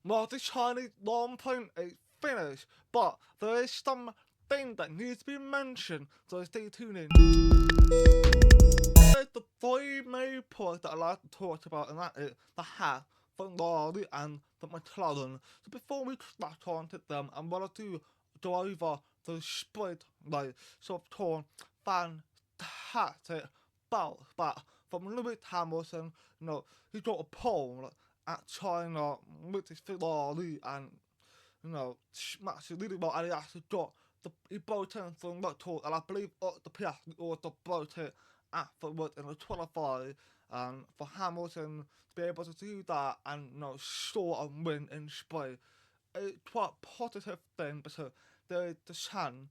Well, the Chinese long point is finished, but there is some thing that needs to be mentioned, so stay tuned in. There's the three main points that I like to talk about, and that is the hat, the lorry, and the McLaren. So before we start on to them, I'm going to go over the spread, like, so I've torn fantastic bounce back from Lewis Hamilton. He got a pole at China with his Ferrari and smashed it really well, and he actually got he broke it from that tour, and I believe the Piastri also broke it afterwards in the 25, and for Hamilton to be able to do that and score and win in Spain, it's quite a positive thing because there is the chance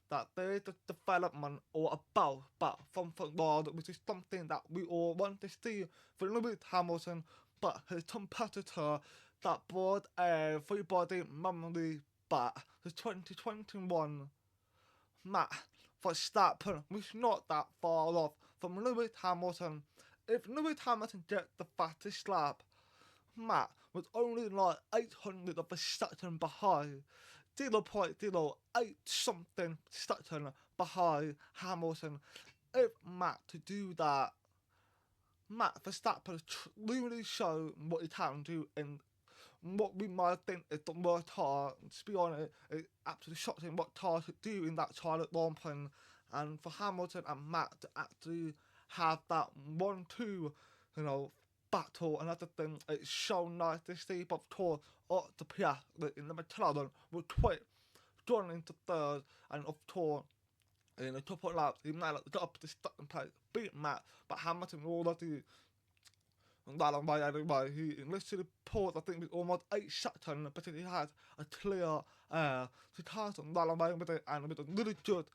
that there is a development or a bounce back from football, which is something that we all want to see for Lewis Hamilton, but his competitor that brought everybody memory back to 2021 Matt Verstappen was not that far off from Lewis Hamilton. If Lewis Hamilton gets the fastest lap, Matt was only like 800 of Verstappen behind. 0.08 something Verstappen behind Hamilton. If Matt to do that, Matt Verstappen really showed what he can do in what we might think is the worst car. To be honest, it's absolutely shocking what cars could do in that Charlotte Rompin. And for Hamilton and Matt to actually have that 1-2, battle and everything, it's so nice to see. But of course, the Piastri in the McLaren will quit, going into third, and of course, in a couple of laps, he managed to get up to the second place, beat Matt, but Hamilton already that way anyway. He literally pulled, I think, with almost 8 seconds because he had a clear air. So he can't run away with it, and with a really good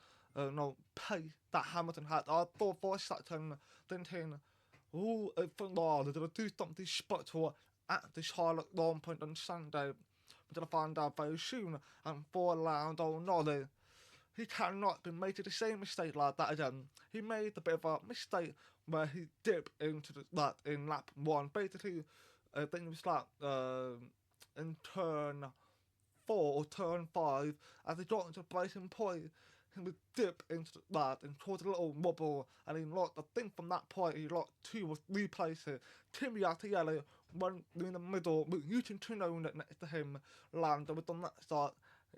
pace that Hamilton had. I thought for a second, thinking, oh, it's phenomenal. They're going to do something special at the Charlotte Long Point on Sunday. We're going to find out very soon. And for Lando Norris, he cannot be making the same mistake like that again. He made a bit of a mistake where he dipped into that in lap one. Basically, I think it was like in turn 4 or turn 5, as he got into the breaking point, he would dip into that and cause a little wobble, and he lost, I think from that point, he lost 2 or 3 places. Timmy Attielli went in the middle, with Yutin Tsunoda next to him, Lando was on that start.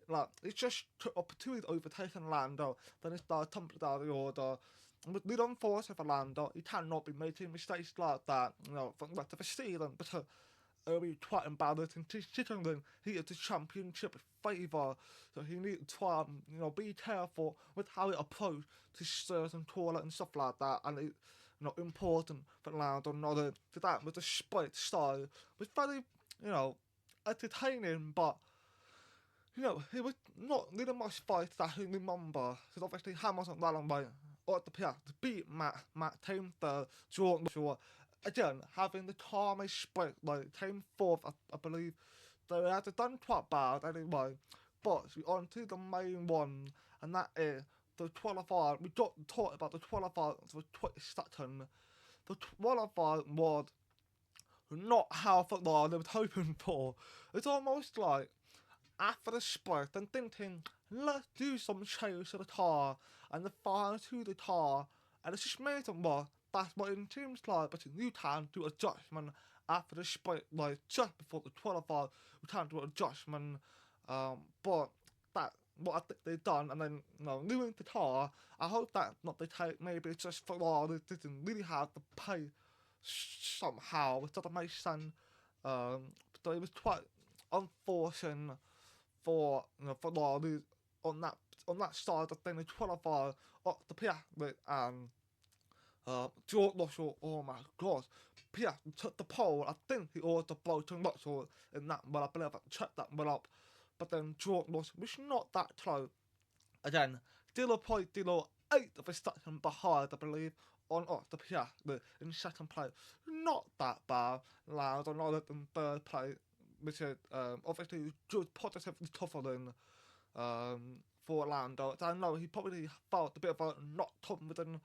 Like, he just took opportunity to overtake Lando, then he started tumbling down the order. And with the unfortunate for Lando, he cannot be making mistakes like that, from the rest of the season, but it'll be quite embarrassing considering he is the championship favour, so he needs to try and be careful with how he approaches to certain toilet and stuff like that, and it's important for Lando Norris. So that was the split style, was very entertaining, but it was not really much fight that I remember. Because obviously Hamilton ran away at the path to beat Matt came third, Jordan Shaw. Again, having the calm split, like came fourth, I believe. They had done quite bad anyway. But we're on to the main one, and that is the qualifier. We got talked about the qualifier for 20 The qualifier was not how football they was hoping for. It's almost like after the split and thinking, let's do some change to the car and the fire to the car, and it's just made them work. That's what it seems like, but you can do adjustment after the split, like just before the qualifier, you can do adjustment. But that what I think they've done, and then doing the car. I hope that not they take maybe it's just for all they didn't really have to pay somehow. It doesn't make sense. But it was quite unfortunate for for Lorry on that side of thing. They qualify up the Piastri and George Russell. Oh my god, Piastri took the pole. I think he also broken Russell in that one. I believe I checked that one up. But then George Russell was not that close. Again, still a point, still 8 of a second behind, I believe, on the Piastri in second place. Not that bad. Loud on other than third place, which is obviously good, positively tougher than for Lando. I know he probably felt a bit of a not confident,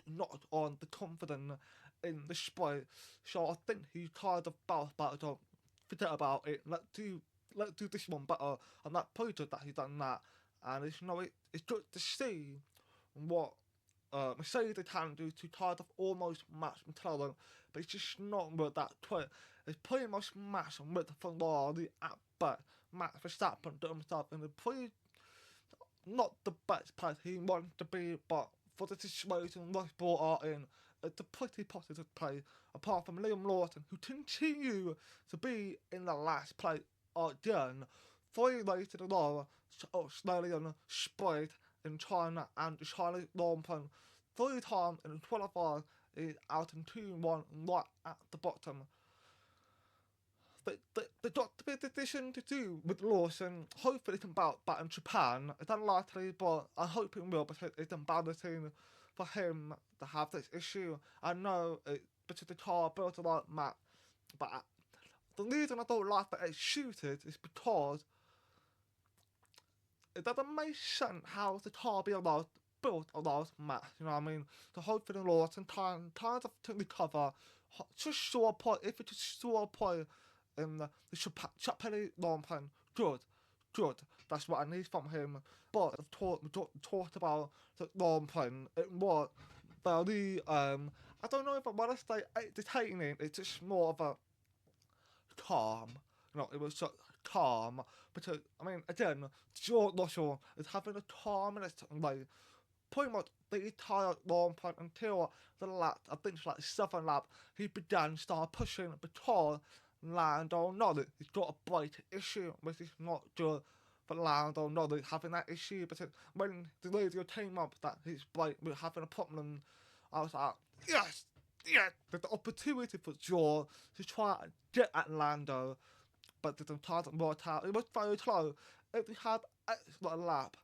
not on the confident in the split. So I think he kind of bounced back up forget about it. Let's do this one better. I'm not pleased that he done that. And it's good to see what Mercedes can do to try to almost match McLaren, but it's just not with that twit. It's pretty much matched with Ferrari at best. Max Verstappen did himself in the pretty not the best place he wanted to be, but for the situation Russ brought her in, it's a pretty positive play, apart from Liam Lawson, who continue to be in the last place again. 3 races in a row, Australian Sprint in China and the Chinese Grand Prix. 3 times in the qualifiers is out in 2-1 right at the bottom. They got a bit of decision to do with Lawson. Hopefully, it can bounce back in Japan. It's unlikely, but I hope it will because it's embarrassing for him to have this issue. I know because the car built a lot map, but the reason I don't like that it's shooted is because it doesn't make sense how the car built a lot map. You know what I mean? So hopefully, Lawson time to recover. Just sure point if it's just sure point in the Japanese long plan. Good. That's what I need from him. But we talked about the long plan. It was very I don't know if I want to say entertaining. It's just more of a calm. It was just calm. Because I mean, again, George Russell is having a calmness like pretty much the entire long plan until the lap, I think it's like 7 lap, he began start pushing because Lando Norris has got a bright issue, which is not good for Lando Norris having that issue. Because when the radio came up that his brake was having a problem, I was like, yes, there's the opportunity for George to try and get at Lando, but the time didn't work out. It was very close. If he had extra lap,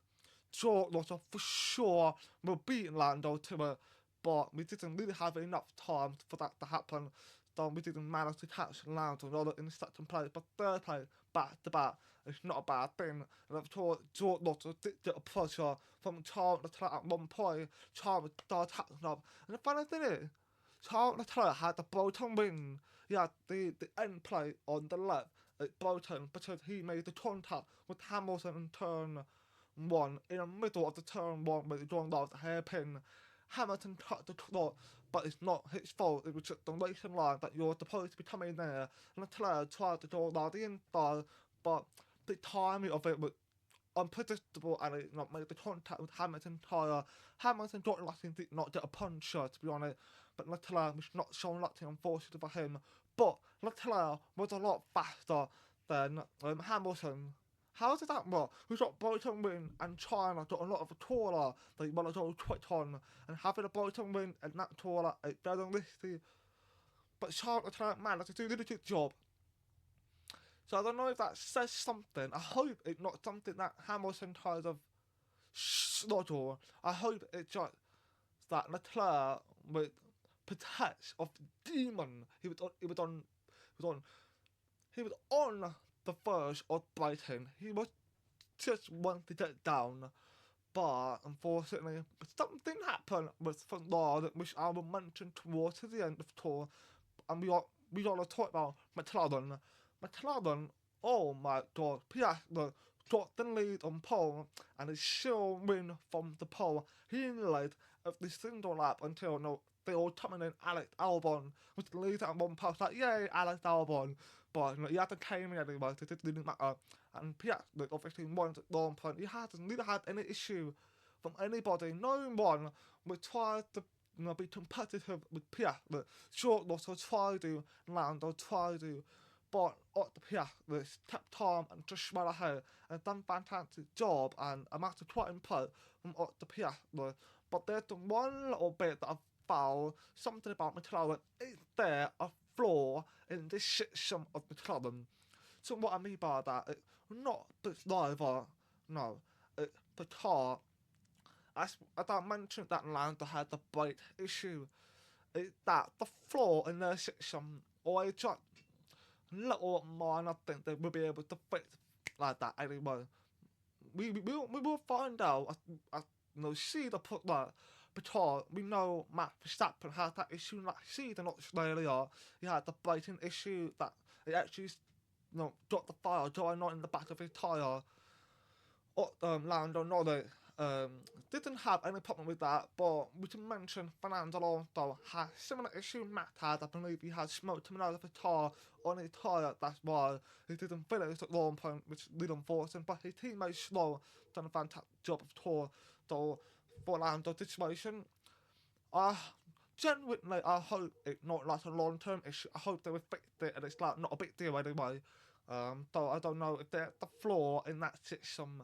George Russell for sure will beat Lando to it, but we didn't really have enough time for that to happen. So we didn't manage to catch Lando in the second place, but third place, back to back, it's not a bad thing. And I'm sure George Russell did get a pressure from Charles Leclerc at one point. Charles started tackling up. And the funny thing is, Charles Leclerc had the bottom wing. He had the end plate on the left at bottom because he made the contact with Hamilton in turn 1 in the middle of the turn 1 where the drawing was the hairpin. Hamilton cut the clock, but it's not his fault. It was just the racing line that you're supposed to be coming there. And Leclerc tried to draw around the inside, but the timing of it was unpredictable and it not made the contact with Hamilton tyre. Hamilton got lucky and did not get a puncture, to be honest, but Leclerc was not showing lucky, unfortunately for him. But Leclerc was a lot faster than Hamilton. How did that work? We've got Bolton win and China got a lot of a taller that you want to go quick on, and having a Bolton win and that taller is very risky. But Charles Leclerc managed to do a really good job. So I don't know if that says something. I hope it's not something that Hamilton kind of struggle. I hope it's just that Leclerc with protect of the demon. He was on the verge of biting. He was just wanting to get down, but unfortunately, something happened with Ferrari, which I will mention towards the end of the tour. And we got to talk about McLaren. McLaren, oh my god, Piastri got the lead on pole and is sure win from the pole. He led of the single lap until they all coming in. Alex Albon was the leader at one post, like yay, Alex Albon. But he had to came in anyway, so it didn't matter. And Piastri obviously won at one point. He hasn't really had any issue from anybody. No one would try to be competitive with Piastri. Short Russell tried to, Lando tried to. But Otto Piastri kept calm and just went ahead and done a fantastic job, and I'm actually quite impressed from Otto Piastri. But there's the one little bit that I found, something about McLaren. Is there a flaw in this system of McLaren? So what I mean by that, it's not the driver, no, it's the car. As I mentioned that Lando had the brake issue, it's that the flaw in their system, or it's just little minor thing they will be able to fix like that anyway. We will find out. See the put that because we know Max Verstappen had that issue last season in Australia. He had the braking issue that it actually dropped the fire, drawing not in the back of his tyre. Lando Norris didn't have any problem with that, but we can mention Fernando Alonso had similar issue Matt had. I believe he had smoke coming out of the tar on his tyre, that's why he didn't finish at long point, which did unfortunate, but his teammate Slow done a fantastic job of tour. So for Lando's situation, genuinely I hope it's not like a long term issue. I hope they will fix it and it's like not a big deal anyway. Though I don't know if they're at the floor in that system.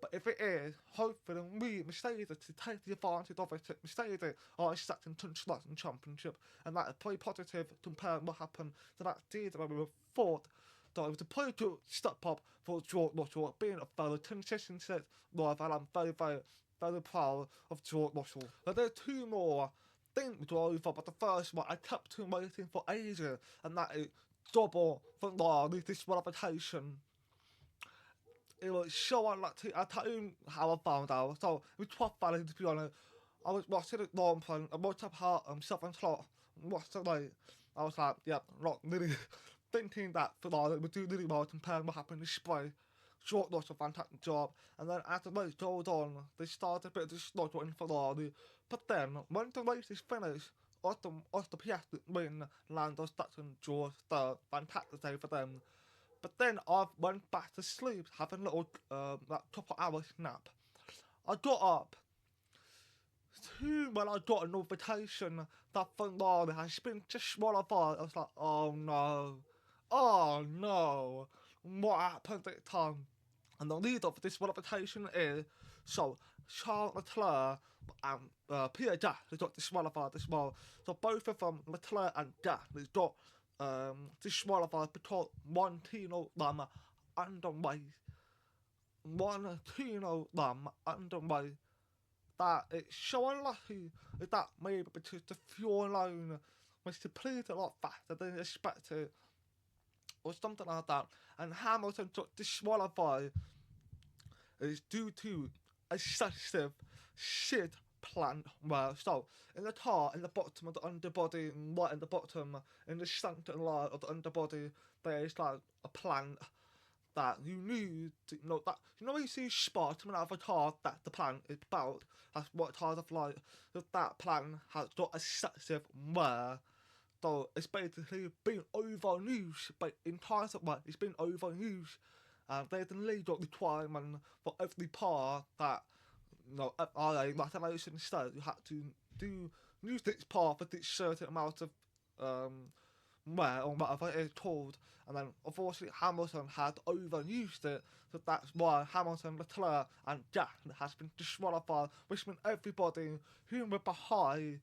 But if it is, hopefully we, Mercedes, to take the advantage of it. Mercedes are second to slot in championship, and that is pretty positive compared to what happened to that season when we were fourth. So it was a pretty good step up for George Russell, being a fellow consistency driver, and I'm very, very, very proud of George Russell. Now there are two more things to go over, but the first one I kept waiting for ages, and that is double Ferrari disqualification. It was so unlucky. I'll tell you how I found out. So, it was 12 Valley, to be honest. I was watching it long plan. I woke up hard and 7 o'clock. Watched it late. I was like, yeah, not really thinking that Ferrari would do really well compared to what happened in Spray. Short loss a fantastic job. And then as the race goes on, they started a bit of the struggle in Ferrari. But then, when the race is finished, Oscar Piastri win, Lando Sutton draws third. Fantastic day for them. But then I went back to sleep, having a little like couple hour nap. I got up. When I got a notification that Ferrari has been disqualified, I was like, oh no. Oh no. What happened at the time? And the lead of disqualification is, so Charles Leclerc and Pierre Gasly got disqualified as well. So both of them, Leclerc and Gasly, got disqualified because one team of them underway. One team of them underway. That it's so unlucky that maybe because the fuel line was depleted a lot faster than expected, or something like that, and Hamilton got disqualified is due to excessive shit plant wear. So, in the car, in the bottom of the underbody, right in the bottom, in the center line of the underbody, there is like a plant that you need to know that. You know when you see spot coming out of a car that the plant is about, that's what cars are like. That plant has got excessive wear. So it's basically been overused, but in terms of it's been overused. There's a legal requirement for every part that FIA regulation says you have to use this part for this certain amount of wear or whatever it is called. And then unfortunately Hamilton had overused it, so that's why Hamilton, Leclerc and Gasly has been disqualified, which means everybody who were behind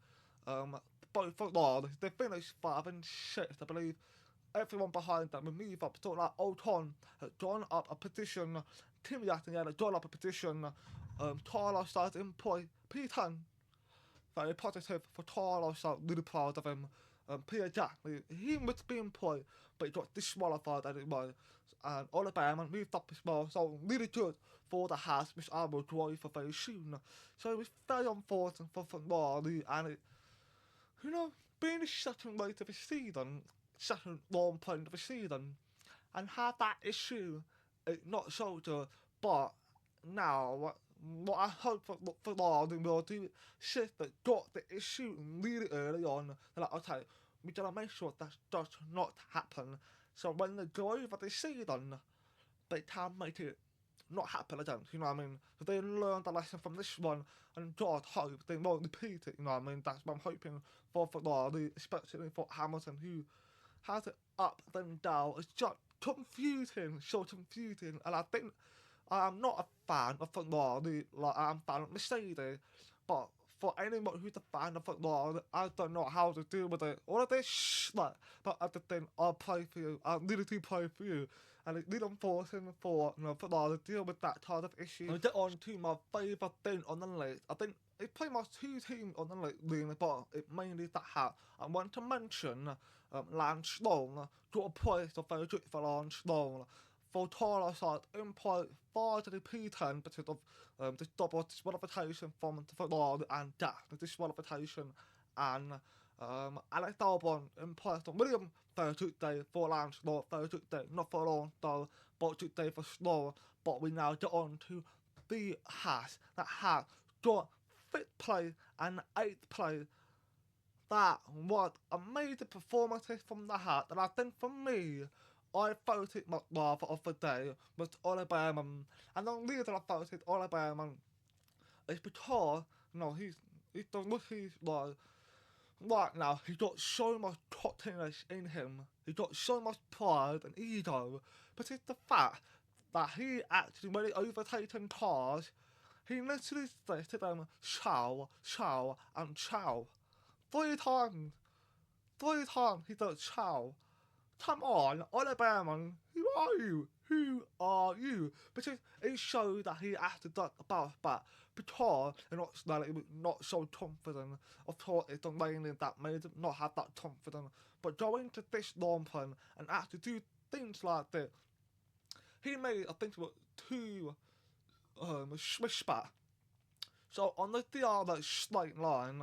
both Ferrari, they finished 5 and 6, I believe. Everyone behind them will move up. So like Ocon has drawn up a petition, Kimi Räikkönen has drawn up a petition, Carlos started in P10. Very positive for Carlos, I'm really proud of him. Pierre Gasly, he was being played, but he got disqualified anyway. And Oliver moved up as well, so really good for the Haas, which I will drive for very soon. So it was very unfortunate for Ferrari, and it, being the second race of the season, second long point of the season, and have that issue, it's not so good, but now, what I hope for Ferrari will do is that got the issue really early on. They're like, okay, we gotta make sure that does not happen. So when they go over the season, they can make it not happen again, you know what I mean? So they learned the lesson from this one, and God hope they won't repeat it, you know what I mean? That's what I'm hoping for Ferrari, especially for Hamilton, who has it up and down. It's just confusing, so confusing, and I think I'm not a fan of Ferrari, like I'm a fan of Mercedes, but for anyone who's a fan of Ferrari, I don't know how to deal with it. All of this shit, but at the thing, I'll play for you. I really do play for you. And it's really unfortunate for Ferrari to deal with that kind of issue. I get on to my favourite thing on the list. I think it's pretty much 2 teams on the list, really, but it mainly that hat. I want to mention Lance Stroll. Got a place of very good for Lance Stroll. For Carlos had input 4 to the P10 because of this double disqualification from Ferrari and that, the disqualification, and Alex Albon in place of William 32 day for Lance Slow, 32 day, not for long though, but 2 day for slow. But we now get on to the Haas that has got 5th place and 8th place. That was amazing performances from the Haas, and I think for me, I voted my driver of the day was Oliver Behrman, and the reason I voted Oliver Behrman is because, he's the rookie, right now, he's got so much cockiness in him. He's got so much pride and ego. But it's the fact that he actually, when he overtaken cars, he literally says to them, chow, chow, and chow. 3 times. 3 times he does chow. Come on, Oliver Behrman, who are you? Who are you? Because it shows that he actually does bounce back because in Australia he was not so confident. Of course, it's the raining that made him not have that confidence. But going to this long run and actually do things like this, he made, I think, about 2 swish back. So on the other straight line,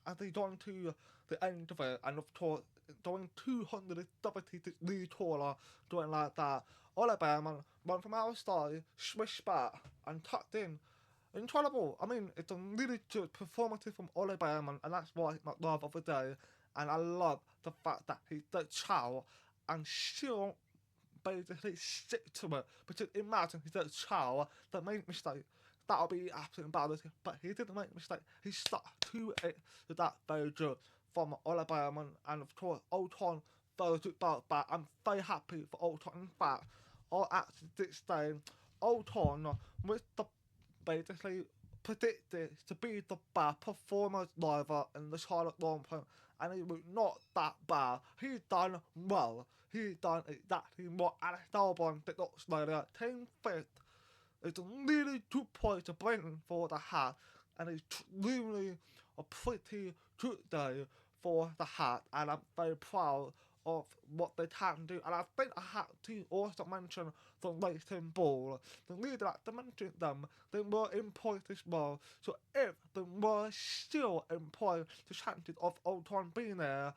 as he got to the end of it, and of course, doing 270 degrees taller, doing like that, Oliver Behrman went from outside, swished back, and tucked in. Incredible. I mean, it's a really good performance from Oliver Behrman, and that's why my love of the day. And I love the fact that he did chow and still basically stick to it. Because imagine he did chow, that made mistake. That would be absolutely embarrassing. But he didn't make a mistake. He stuck to it. So that's very good from Oliver Behrman. And of course, Ocon very good bounce back. I'm very happy for Ocon. In fact, I actually did say Ocon with the basically predicted to be the bad performance driver in the Charlotte long term, and he was not that bad. He done well. He done exactly what Alex Albon did Australia. Team 5th. It's a really good point to bring for the hat, and it's really a pretty good day for the hat, and I'm very proud of what they can do. And I think I had to also mention the Racing Ball. The leader that mentioned them, they were in points as well. So if they were still in points, the chances of Ocon being there,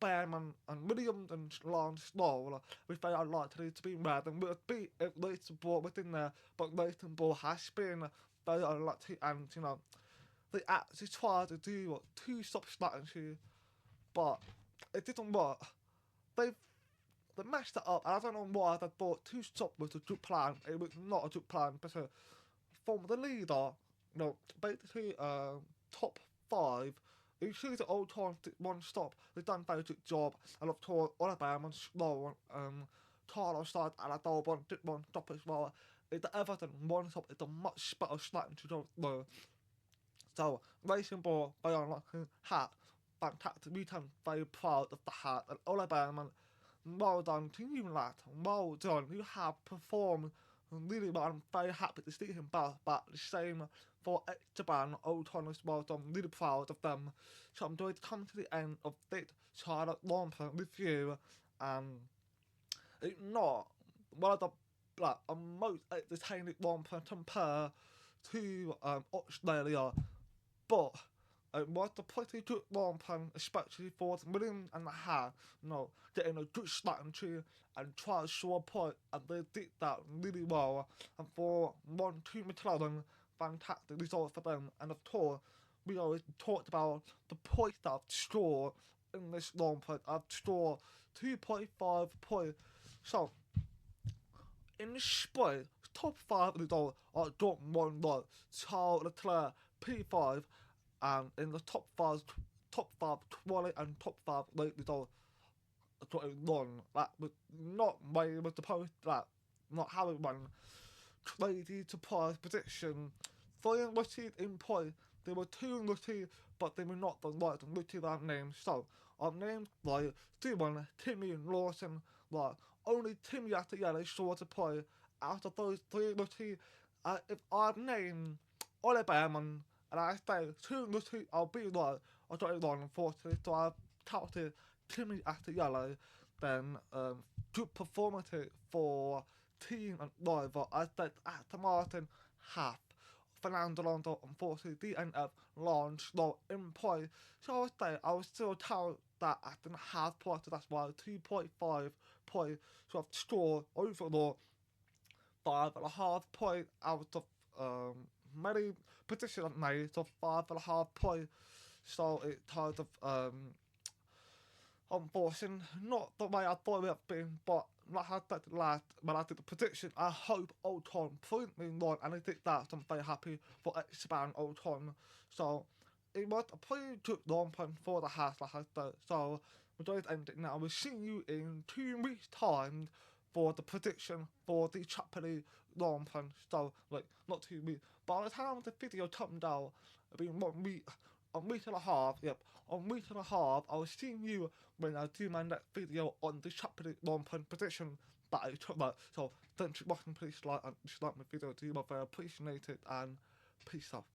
Behrman and Williams and Lance Stroll was very unlikely to be red and would be if Racing Ball was in there, but Racing Ball has been very unlucky, and they actually tried to do 2-stop strategy, but it didn't work. They messed it up, and I don't know why they thought 2-stop was a good plan. It was not a good plan, because from the leader, basically top 5, you see the old time 1 stop. They've done a very good job, and of course Oliver Behrman, Slow, Carlos started, and I don't did 1 stop as well. If they ever done 1 stop, it's a much better strategy though. So Racing Ball, very unlucky. Hat, fantastic. We can very proud of the hat, and Oliver Behrman, well done to you, lad. Well done. You have performed really well. I'm very happy to see him bounce back. The same for Esteban Ocon as well. So I'm really proud of them. So I'm going to come to the end of this Charlotte Romper review. It's not one of the most entertaining romper compared to Australia, but it was a pretty good romper, especially for Williams and the Hat, getting a good strategy and try to show a point, and they did that really well. And for 1-2 McLaren, fantastic result for them. And of course, we always talked about the points that I've scored in this romper. I've scored 2.5 points. So, in the sprint, top 5 results are Jordan 1 lot, Charles Leclerc P5, and in the top 5 quality and top 5 late results, 21. That was not where it was supposed to, not how it went. Crazy surprise prediction. 3 rookies in points. There were 2 rookies, but they were not the right rookies I've named. So, I've named like Steven, Timmy, and Lawson. Only Timmy has the yellow short to play. Out of those 3 rookies, if I've named Oliver Behrman, and I say 2 rookies, I'll be right. I got it wrong, unfortunately. So I've counted Timmy as the yellow. Then, good performance for team and driver. I said Aston Martin half Fernando Alonso unfortunately DNF launched slow in play. So I would say I was still told that I didn't have points, that's why 2.5 points. So I've scored overall 5.5 points out of many positions I've made, so 5.5 points. So it kind of unfortunate, not the way I thought it would have been, but like I said last when I did the prediction, I hope Ocon proved me wrong, and I did that, so I'm very happy for Esteban Ocon. So it was a pretty good long plan for the house, like I said. So we're going to end it now. We'll see you in 2 weeks' time for the prediction for the Chapley long plan. So, like, not 2 weeks. By the time the video comes out, it'll be 1 week, a week and a half, yep. On week and a half, I'll see you when I do my next video on the Chapley long plan prediction that I took about. So, thanks for watching, please like and dislike my video, do my very appreciate it, and peace out.